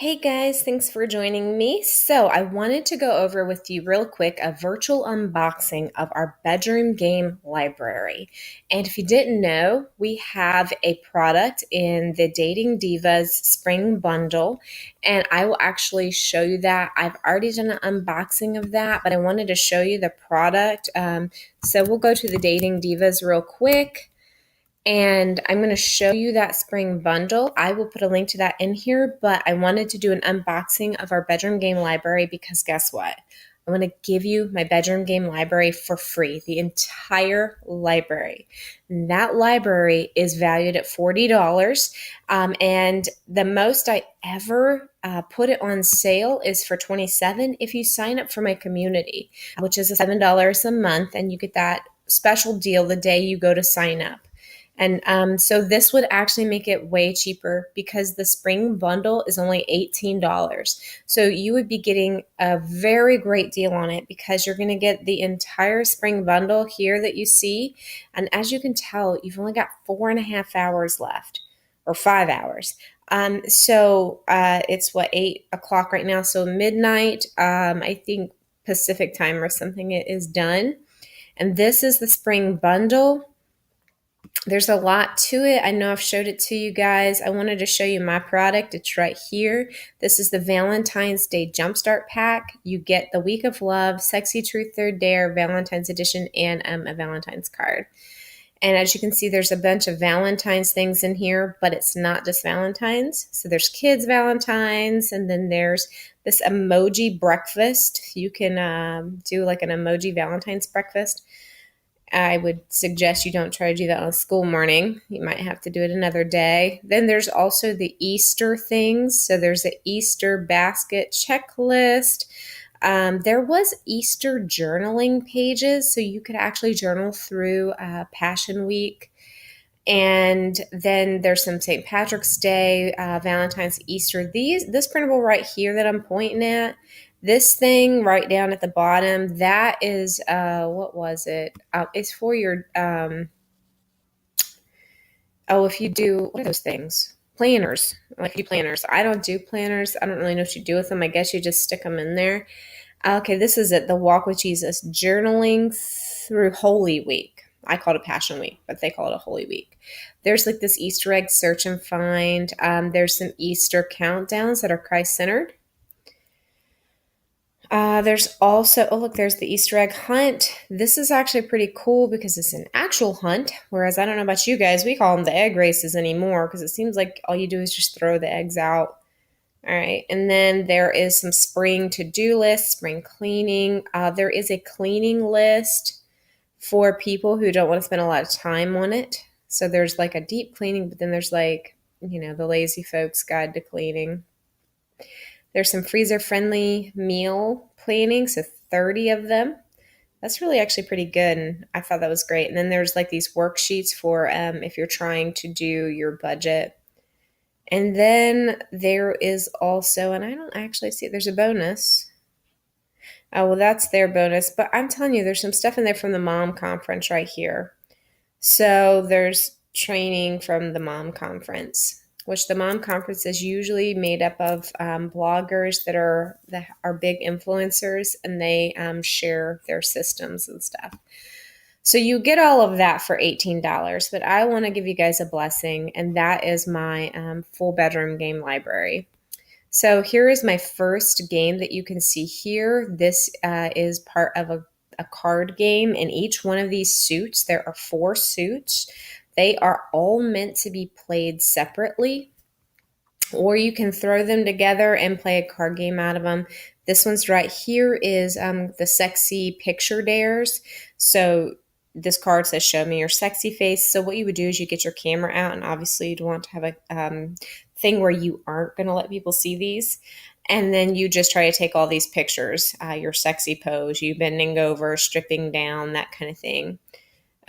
Hey guys, thanks for joining me. So, I wanted to go over with you real quick a virtual unboxing of our bedroom game library. And if you didn't know, we have a product in the Dating Divas Spring Bundle, and I will actually show you that. I've already done an unboxing of that, but I wanted to show you the product. So, we'll go to the Dating Divas real quick. And I'm going to show you that spring bundle. I will put a link to that in here, but I wanted to do an unboxing of our bedroom game library because guess what? I want to give you my bedroom game library for free, the entire library. And that library is valued at $40. And the most I ever put it on sale is for $27 if you sign up for my community, which is $7 a month, and you get that special deal the day you go to sign up. And so this would actually make it way cheaper because the spring bundle is only $18. So you would be getting a very great deal on it because you're going to get the entire spring bundle here that you see. And as you can tell, you've only got 4.5 hours left or 5 hours. It's what, 8 o'clock right now. So midnight, I think Pacific time or something, it is done. And this is the spring bundle. There's a lot to it. I know I've showed it to you guys. I wanted to show you my product. It's right here. This is the Valentine's Day Jumpstart Pack. You get the Week of Love, Sexy Truth Third Dare, Valentine's Edition, and a Valentine's card. And as you can see, there's a bunch of Valentine's things in here, but it's not just Valentine's. So there's kids' Valentine's, and then there's this emoji breakfast. You can do like an emoji Valentine's breakfast. I would suggest you don't try to do that on a school morning. You might have to do it another day. Then there's also the Easter things. So there's an Easter basket checklist. There was Easter journaling pages, so you could actually journal through Passion Week. And then there's some St. Patrick's Day, Valentine's, Easter. This printable right here that I'm pointing at, this thing right down at the bottom, that is, what was it? It's for your, if you do, what are those things? Planners. Like you do planners. I don't do planners. I don't really know what you do with them. I guess you just stick them in there. Okay, this is it. The Walk with Jesus journaling through Holy Week. I call it Passion Week, but they call it a Holy Week. There's like this Easter egg search and find. There's some Easter countdowns that are Christ centered. There's also, oh, look, there's the Easter egg hunt. This is actually pretty cool because it's an actual hunt. Whereas I don't know about you guys, we call them the egg races anymore because it seems like all you do is just throw the eggs out. All right, and then there is some spring to-do list, spring cleaning. There is a cleaning list for people who don't want to spend a lot of time on it. So there's like a deep cleaning, but then there's like, the lazy folks guide to cleaning. There's some freezer-friendly meal planning, so 30 of them. That's really actually pretty good, and I thought that was great. And then there's like these worksheets for if you're trying to do your budget. And then there is also, and I don't actually see it, there's a bonus. Oh, well, that's their bonus. But I'm telling you, there's some stuff in there from the mom conference right here. So there's training from the mom conference, which the mom conference is usually made up of bloggers that are big influencers, and they share their systems and stuff. So you get all of that for $18, but I want to give you guys a blessing, and that is my full bedroom game library. So here is my first game that you can see here. This is part of a card game. In each one of these suits, there are 4 suits. They are all meant to be played separately, or you can throw them together and play a card game out of them. This one's right here is the Sexy Picture Dares. So this card says, show me your sexy face. So what you would do is you get your camera out, and obviously you'd want to have a thing where you aren't going to let people see these. And then you just try to take all these pictures, your sexy pose, you bending over, stripping down, that kind of thing.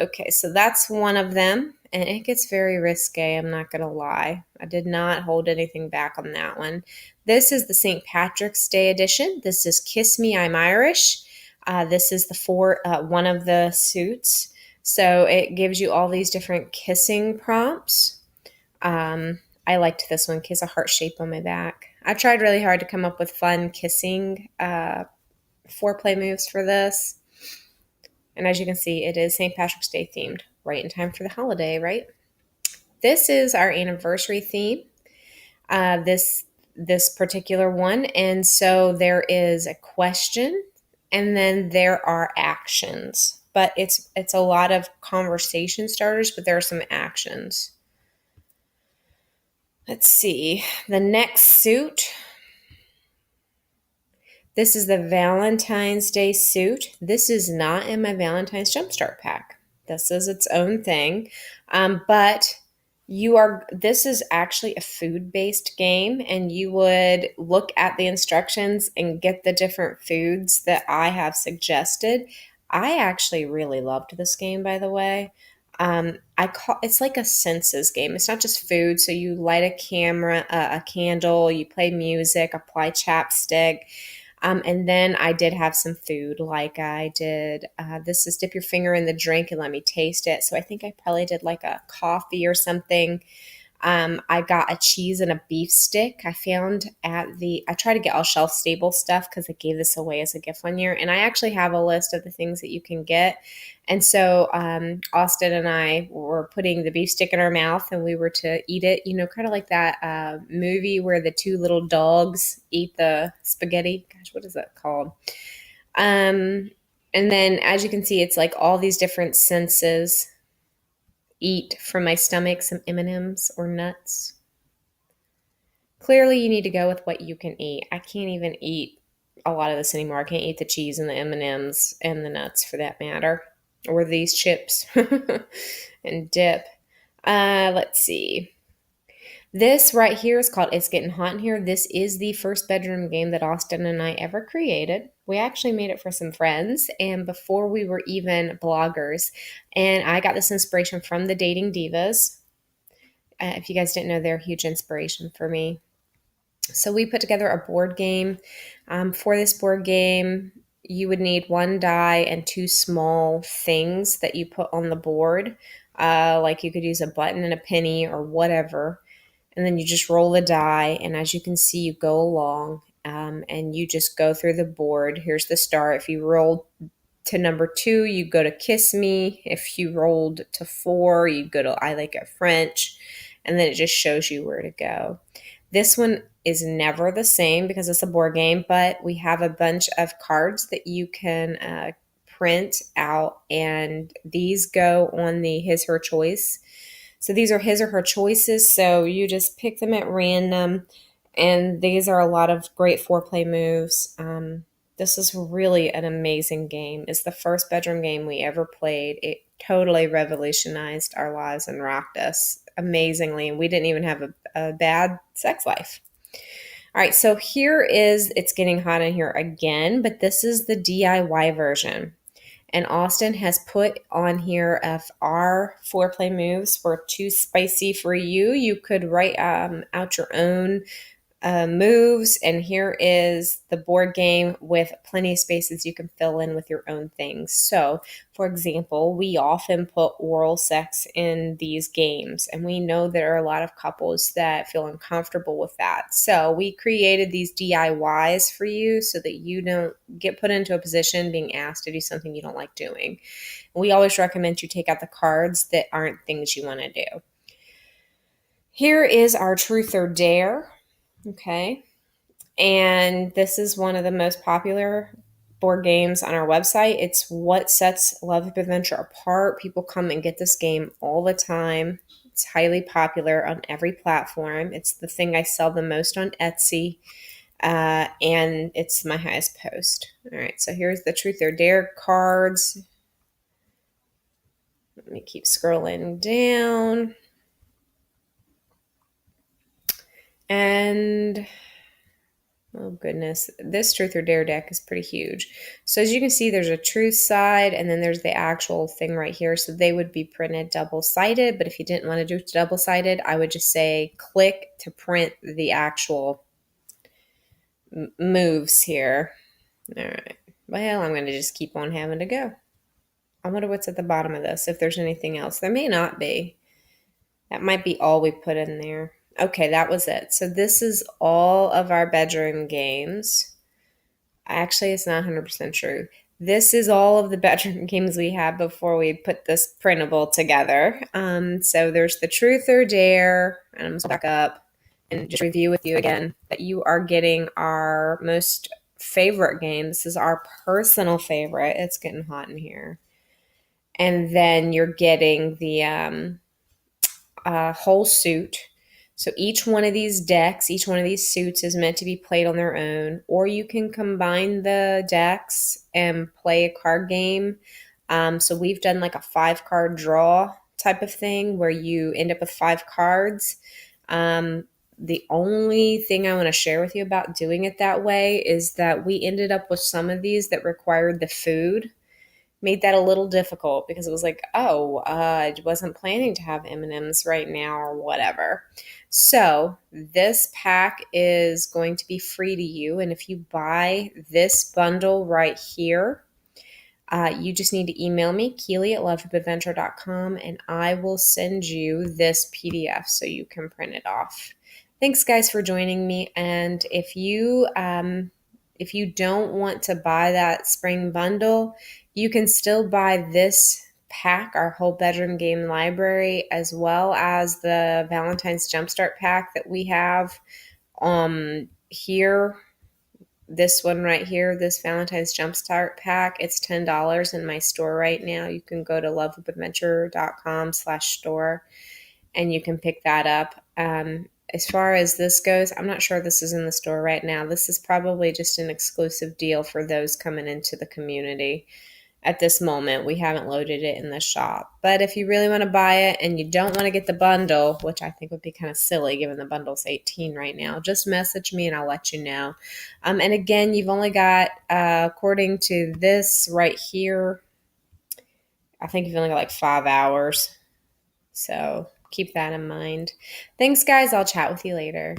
Okay, so that's one of them, and it gets very risque, I'm not going to lie. I did not hold anything back on that one. This is the St. Patrick's Day edition. This is Kiss Me, I'm Irish. This is one of the suits. So it gives you all these different kissing prompts. I liked this one because a heart shape on my back. I tried really hard to come up with fun kissing foreplay moves for this. And as you can see, it is St. Patrick's Day themed, right in time for the holiday, right? This is our anniversary theme. This particular one, and so there is a question, and then there are actions. But it's a lot of conversation starters, but there are some actions. Let's see. The next suit. This is the Valentine's Day suit. This is not in my Valentine's Jumpstart pack. This is its own thing. But this is actually a food-based game, and you would look at the instructions and get the different foods that I have suggested. I actually really loved this game, by the way. It's like a senses game. It's not just food. So you light a candle, you play music, apply chapstick. And then I did have some food, like I did. This is dip your finger in the drink and let me taste it. So I think I probably did like a coffee or something. I got a cheese and a beef stick. I try to get all shelf stable stuff because I gave this away as a gift one year. And I actually have a list of the things that you can get. And so Austin and I were putting the beef stick in our mouth and we were to eat it, kind of like that movie where the two little dogs eat the spaghetti. Gosh, what is that called? And then as you can see, it's like all these different senses eat from my stomach, some M&Ms or nuts. Clearly, you need to go with what you can eat. I can't even eat a lot of this anymore. I can't eat the cheese and the M&Ms and the nuts for that matter, or these chips and dip. Let's see. This right here is called It's Getting Hot in Here. This is the first bedroom game that Austin and I ever created. We actually made it for some friends, and before we were even bloggers. And I got this inspiration from the Dating Divas. If you guys didn't know, they're a huge inspiration for me. So we put together a board game. For this board game, you would need one die and two small things that you put on the board. Like you could use a button and a penny or whatever. And then you just roll the die. And as you can see, you go along and you just go through the board. Here's the start. If you rolled to number 2, you go to Kiss Me. If you rolled to 4, you go to I Like It French. And then it just shows you where to go. This one is never the same because it's a board game, but we have a bunch of cards that you can print out, and these go on the his, her choice. So these are his or her choices, so you just pick them at random, and these are a lot of great foreplay moves. This is really an amazing game. It's the first bedroom game we ever played. It totally revolutionized our lives and rocked us amazingly, and we didn't even have a bad sex life. All right, so here is It's Getting Hot in Here again, but this is the DIY version. And Austin has put on here if our foreplay moves were too spicy for you, you could write out your own moves. And here is the board game with plenty of spaces you can fill in with your own things. So, for example, we often put oral sex in these games, and we know there are a lot of couples that feel uncomfortable with that. So we created these DIYs for you so that you don't get put into a position being asked to do something you don't like doing. We always recommend you take out the cards that aren't things you want to do. Here is our Truth or Dare. Okay. And this is one of the most popular board games on our website. It's what sets Love of Adventure apart. People come and get this game all the time. It's highly popular on every platform. It's the thing I sell the most on Etsy. And it's my highest post. All right, so here's the Truth or Dare cards. Let me keep scrolling down. And oh goodness, this Truth or Dare deck is pretty huge. So as you can see, there's a truth side, and then there's the actual thing right here. So they would be printed double-sided, but if you didn't want to do double-sided, I would just say click to print the actual moves here. All right. Well, I'm going to just keep on having to go. I wonder what's at the bottom of this, if there's anything else. There may not be. That might be all we put in there. Okay, that was it. So this is all of our bedroom games. Actually, it's not 100% true. This is all of the bedroom games we had before we put this printable together. So there's the Truth or Dare, and I'm going to back up and just review with you again that you are getting our most favorite game. This is our personal favorite. It's getting hot in here. And then you're getting the whole suit. So each one of these decks, each one of these suits is meant to be played on their own, or you can combine the decks and play a card game. So we've done like a 5 card draw type of thing where you end up with 5 cards. The only thing I want to share with you about doing it that way is that we ended up with some of these that required the food, made that a little difficult because it was like, oh, I wasn't planning to have M&Ms right now or whatever. So this pack is going to be free to you. And if you buy this bundle right here, you just need to email me, Keely at loveupadventure.com, and I will send you this PDF so you can print it off. Thanks, guys, for joining me. And if you don't want to buy that spring bundle, you can still buy this pack, our whole bedroom game library, as well as the Valentine's Jumpstart pack that we have here. This one right here, this Valentine's Jumpstart pack, it's $10 in my store right now. You can go to loveupadventure.com/store and you can pick that up. As far as this goes, I'm not sure this is in the store right now. This is probably just an exclusive deal for those coming into the community. At this moment, we haven't loaded it in the shop. But if you really want to buy it and you don't want to get the bundle, which I think would be kind of silly given the bundle's 18 right now, just message me and I'll let you know. And again, you've only got, according to this right here, I think you've only got like 5 hours. So keep that in mind. Thanks, guys. I'll chat with you later.